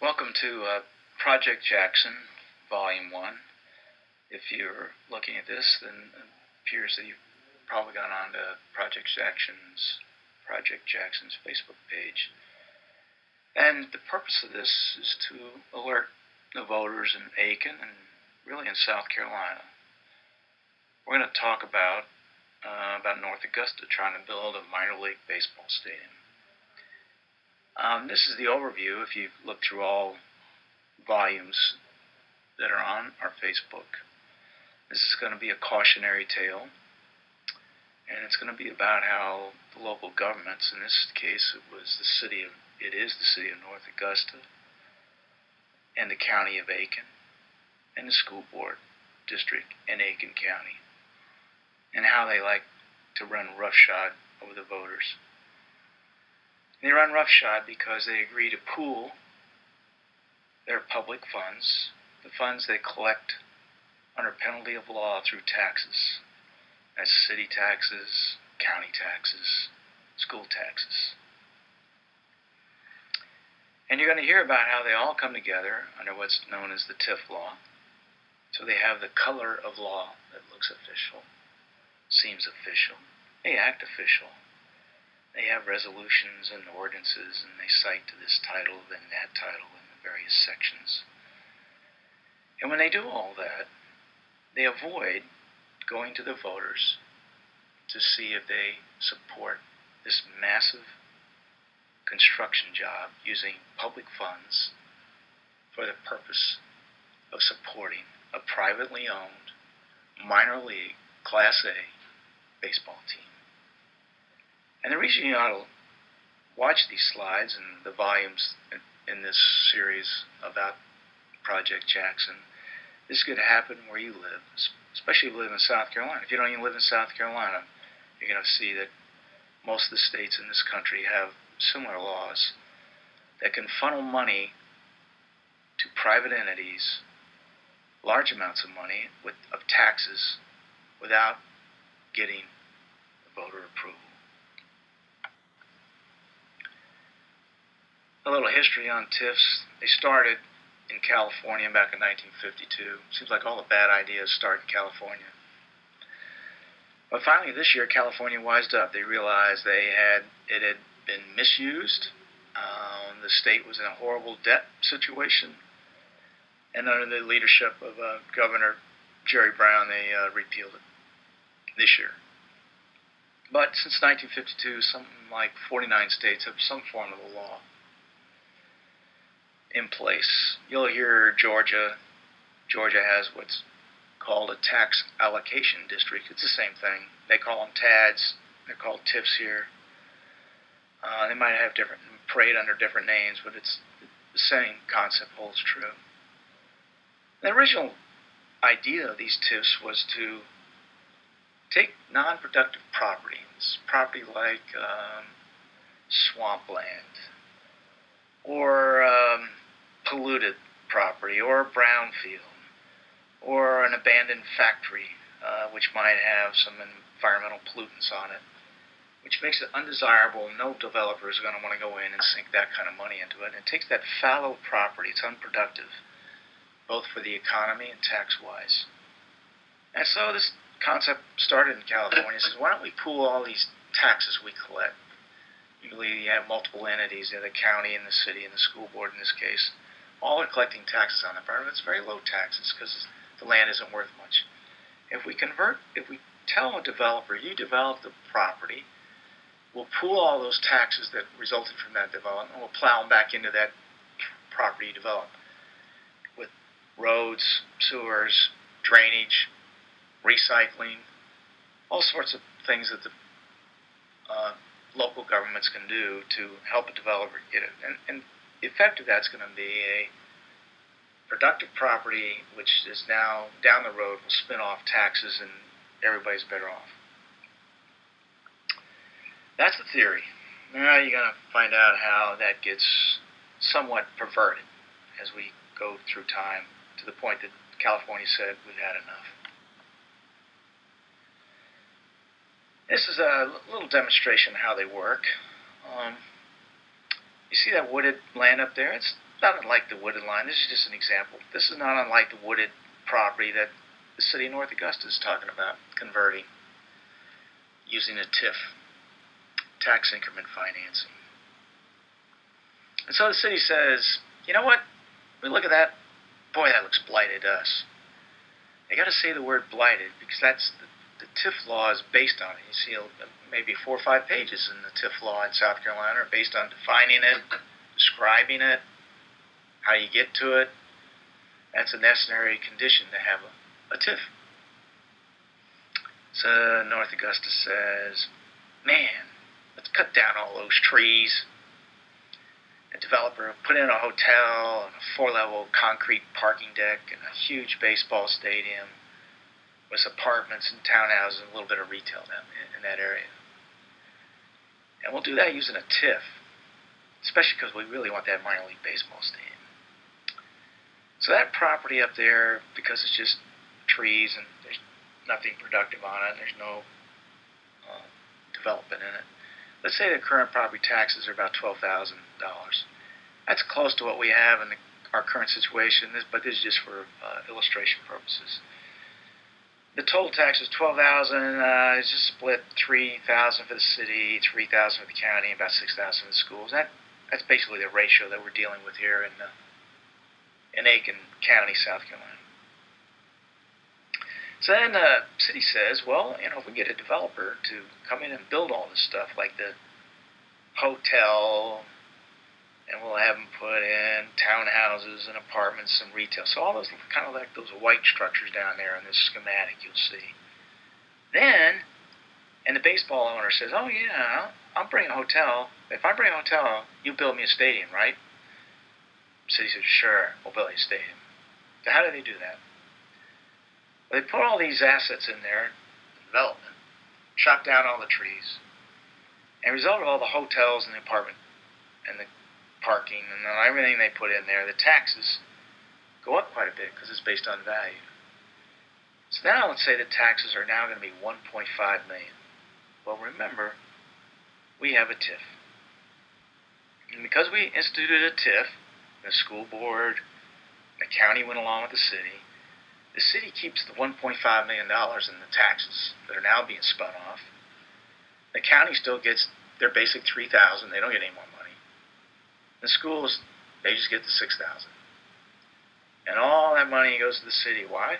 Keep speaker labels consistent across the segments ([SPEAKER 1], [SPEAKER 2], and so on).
[SPEAKER 1] Welcome to Project Jackson, Volume 1. If you're looking at this, then it appears that you've probably gone on to Project Jackson's Facebook page. And the purpose of this is to alert the voters in Aiken and really in South Carolina. We're going to talk about North Augusta trying to build a minor league baseball stadium. This is the overview. If you look through all volumes that are on our Facebook, this is going to be a cautionary tale, and it's going to be about how the local governments, in this case it is the city of North Augusta and the county of Aiken and the school board district in Aiken County, and how they like to run roughshod over the voters. They run roughshod because they agree to pool their public funds, the funds they collect under penalty of law through taxes. That's city taxes, county taxes, school taxes. And you're going to hear about how they all come together under what's known as the TIF law. So they have the color of law that looks official, seems official, they act official. They have resolutions and ordinances, and they cite to this title and that title in the various sections. And when they do all that, they avoid going to the voters to see if they support this massive construction job using public funds for the purpose of supporting a privately owned minor league Class A baseball team. And the reason you ought to watch these slides and the volumes in this series about Project Jackson, this could happen where you live, especially if you live in South Carolina. If you don't even live in South Carolina, you're going to see that most of the states in this country have similar laws that can funnel money to private entities, large amounts of money of taxes, without getting voter approval. A little history on TIFs. They started in California back in 1952. Seems like all the bad ideas start in California. But finally this year, California wised up. They realized it had been misused. The state was in a horrible debt situation. And under the leadership of Governor Jerry Brown, they repealed it this year. But since 1952, something like 49 states have some form of a law in place. You'll hear Georgia has what's called a tax allocation district. It's the same thing. They call them TADs. They're called TIFs here. They might have parade under different names, but it's the same concept holds true. The original idea of these TIFs was to take non-productive property, property like swampland, or polluted property, or a brownfield, or an abandoned factory, which might have some environmental pollutants on it, which makes it undesirable. No developer is going to want to go in and sink that kind of money into it. And it takes that fallow property, it's unproductive, both for the economy and tax-wise. And so this concept started in California. It says, why don't we pool all these taxes we collect? Usually you have multiple entities, the county and the city and the school board in this case. All are collecting taxes on the property. It's very low taxes because the land isn't worth much. If we tell a developer, you develop the property, we'll pool all those taxes that resulted from that development, we'll plow them back into that property you developed with roads, sewers, drainage, recycling, all sorts of things that the local governments can do to help a developer get it. And the effect of that's going to be a productive property which is now down the road will spin off taxes and everybody's better off. That's the theory. Now you're going to find out how that gets somewhat perverted as we go through time to the point that California said we've had enough. This is a little demonstration of how they work. You see that wooded land up there? It's not unlike the wooded line. This is just an example. This is not unlike the wooded property that the city of North Augusta is talking about converting using a TIF, tax increment financing. And so the city says, you know what? We look at that. Boy, that looks blighted to us. They got to say the word blighted because that's the TIF law is based on it. You see maybe 4 or 5 pages in the TIF law in South Carolina are based on defining it, describing it, how you get to it. That's a necessary condition to have a TIF. So North Augusta says, man, let's cut down all those trees. A developer put in a hotel and a 4-level concrete parking deck and a huge baseball stadium with apartments and townhouses and a little bit of retail down in that area. And we'll do that using a TIF, especially because we really want that minor league baseball stadium. So that property up there, because it's just trees and there's nothing productive on it, and there's no development in it. Let's say the current property taxes are about $12,000. That's close to what we have in our current situation, but this is just for illustration purposes. The total tax is $12,000. It's just split $3,000 for the city, $3,000 for the county, and about $6,000 for the schools. That's basically the ratio that we're dealing with here in Aiken County, South Carolina. So then the city says, well, if we get a developer to come in and build all this stuff, like the hotel, and we'll have them put in townhouses and apartments and retail. So all those kind of like those white structures down there in this schematic you'll see. Then, and the baseball owner says, oh yeah, I'll bring a hotel. If I bring a hotel, you build me a stadium, right? The city says, sure, we'll build you a stadium. So how do they do that? Well, they put all these assets in there, development, chop down all the trees, and as a result of all the hotels and the apartment and the parking and everything they put in there, the taxes go up quite a bit because it's based on value. So now let's say the taxes are now going to be $1.5 million. Well, remember, we have a TIF. And because we instituted a TIF, the school board, the county went along with the city keeps the $1.5 million in the taxes that are now being spun off. The county still gets their basic $3,000. They don't get any more money. The schools, they just get the $6,000. And all that money goes to the city. Why?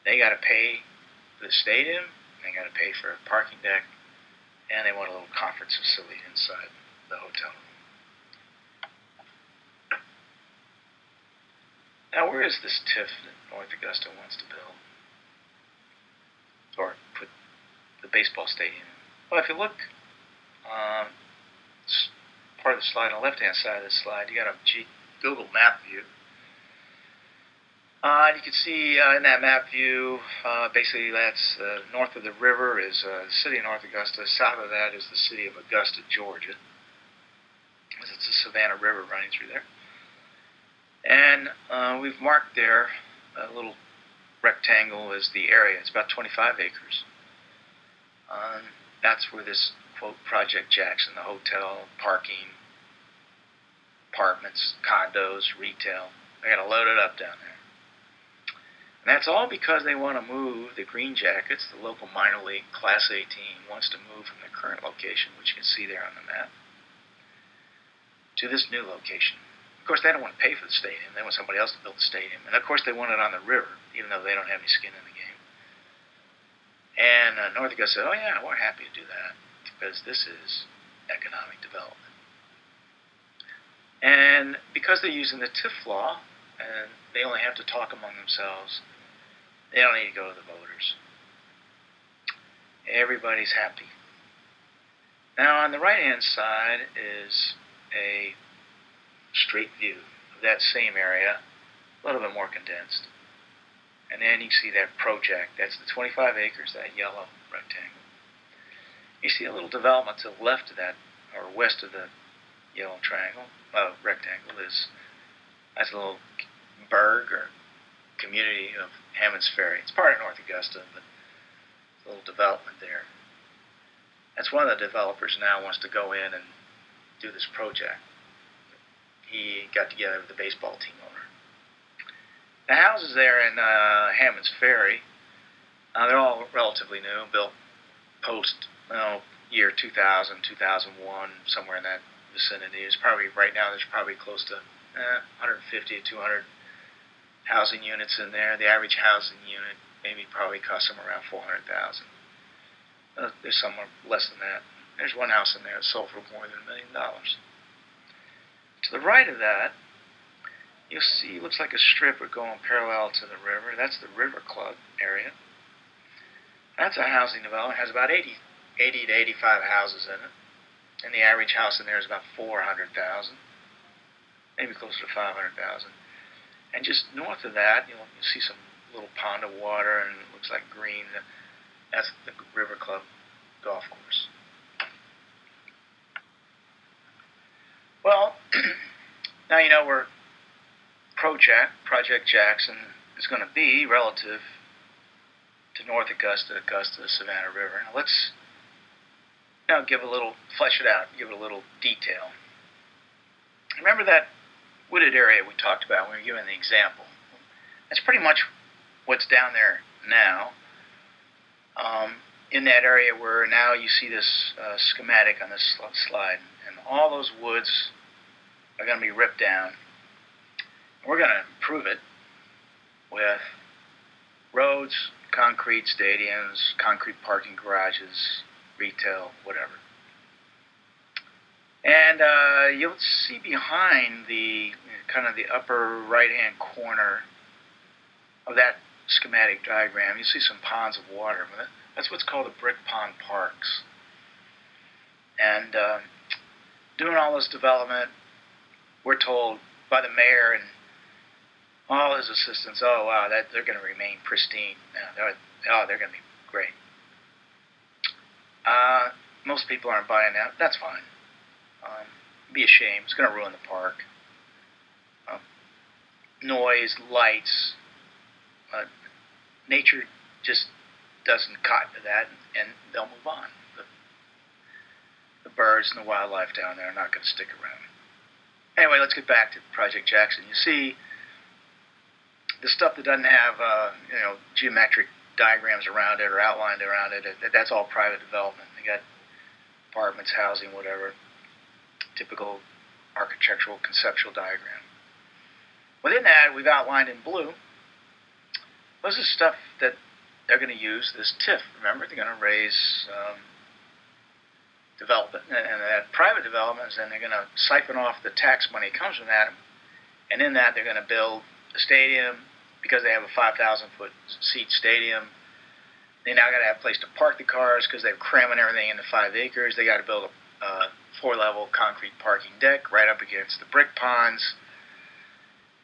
[SPEAKER 1] They got to pay for the stadium, they got to pay for a parking deck, and they want a little conference facility inside the hotel. Now, where is this TIF that North Augusta wants to build? Or put the baseball stadium in? Well, if you look, part of the slide on the left-hand side of the slide, you got a Google map view. And you can see in that map view, basically that's north of the river is the city of North Augusta. South of that is the city of Augusta, Georgia. It's the Savannah River running through there. And we've marked there a little rectangle is the area. It's about 25 acres. That's where this, quote, Project Jackson, the hotel, parking, apartments, condos, retail, they're going to load it up down there. And that's all because they want to move the Green Jackets, the local minor league Class A team, wants to move from their current location, which you can see there on the map, to this new location. Of course, they don't want to pay for the stadium. They want somebody else to build the stadium. And, of course, they want it on the river, even though they don't have any skin in the game. And North Augusta said, oh, yeah, we're happy to do that because this is economic development. And because they're using the TIF law, and they only have to talk among themselves, they don't need to go to the voters. Everybody's happy. Now, on the right-hand side is a straight view of that same area, a little bit more condensed. And then you see that project. That's the 25 acres, that yellow rectangle. You see a little development to the left of that, or west of the yellow rectangle. That's a little burg or community of Hammond's Ferry. It's part of North Augusta, but a little development there. That's one of the developers now wants to go in and do this project. he got together with the baseball team owner. The houses there in Hammond's Ferry, they're all relatively new, built post year 2000, 2001, somewhere in that vicinity. It's probably right now there's probably close to 150 to 200 housing units in there. The average housing unit maybe probably costs them around $400,000. There's some less than that. There's one house in there that sold for more than $1 million. To the right of that, you'll see it looks like a strip going parallel to the river. That's the River Club area. That's a housing development. It has about 80 to 85 houses in it. And the average house in there is about $400,000, maybe closer to $500,000. And just north of that, you'll see some little pond of water, and it looks like green. That's the River Club golf course. Well, now you know where Project Jackson is going to be relative to North Augusta, Augusta, Savannah River. Now let's flesh it out, give it a little detail. Remember that wooded area we talked about when we were given the example? That's pretty much what's down there now. In that area where now you see this schematic on this slide, and all those woods are going to be ripped down. We're going to improve it with roads, concrete stadiums, concrete parking garages, retail, whatever. And you'll see behind the upper right-hand corner of that schematic diagram, you see some ponds of water. That's what's called the brick pond parks. And doing all this development, we're told by the mayor and all his assistants, oh wow, they're going to remain pristine. They're going to be great. Most people aren't buying that. That's fine. It'd be a shame. It's going to ruin the park. Noise, lights. Nature just doesn't cotton to that, and they'll move on. The birds and the wildlife down there are not going to stick around. Anyway, let's get back to Project Jackson. You see, the stuff that doesn't have geometric diagrams around it or outlined around it, that's all private development. They got apartments, housing, whatever. Typical architectural conceptual diagram. Within that, we've outlined in blue, this is stuff that they're going to use this TIF. Remember, they're going to raise development, and that private development is then they're going to siphon off the tax money that comes from that, and in that they're going to build a stadium because they have a 5,000 seat stadium. They now got to have a place to park the cars because they're cramming everything into 5 acres. They got to build a 4-level concrete parking deck right up against the brick ponds.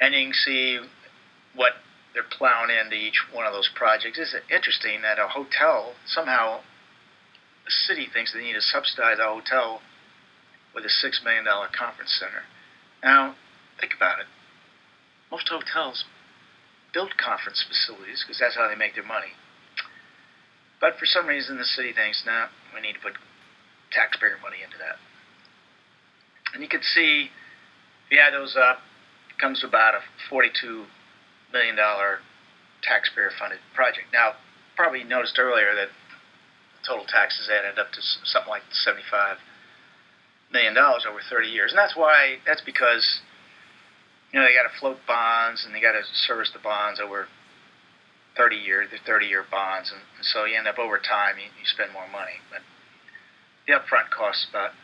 [SPEAKER 1] And you can see what they're plowing into each one of those projects. It's interesting that a hotel, somehow the city thinks they need to subsidize a hotel with a $6 million conference center. Now, think about it. Most hotels build conference facilities because that's how they make their money. But for some reason, the city thinks, no, we need to put taxpayer money into that. And you can see, if you add those up, it comes to about a $42 million taxpayer-funded project. Now, probably noticed earlier that the total taxes added up to something like $75 million over 30 years. And that's because they got to float bonds and they got to service the bonds over 30 years, the 30-year bonds, and so you end up over time, you spend more money. But the upfront cost is about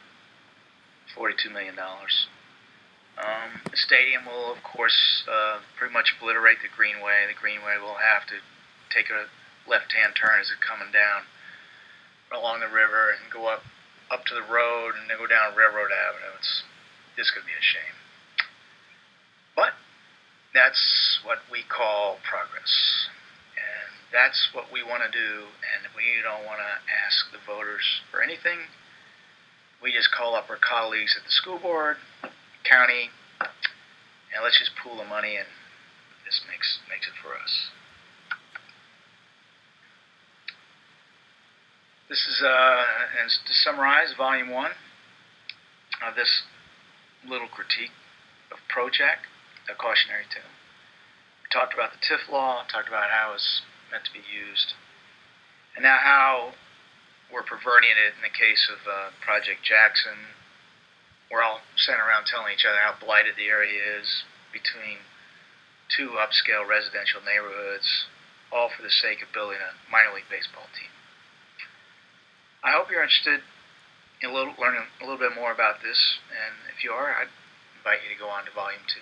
[SPEAKER 1] $42 million. The stadium will, of course, pretty much obliterate the Greenway. The Greenway will have to take a left-hand turn as it's coming down along the river and go up to the road and then go down Railroad Avenue. This could be a shame. But that's what we call progress. And that's what we want to do. And we don't want to ask the voters for anything. We just call up our colleagues at the school board, county, and let's just pool the money, and this makes it for us. This is, and to summarize, Volume 1 of this little critique of project, a cautionary tale. We talked about the TIF law, talked about how it's meant to be used, and now how we're perverting it in the case of Project Jackson. We're all sitting around telling each other how blighted the area is between two upscale residential neighborhoods, all for the sake of building a minor league baseball team. I hope you're interested in learning a little bit more about this, and if you are, I'd invite you to go on to Volume 2.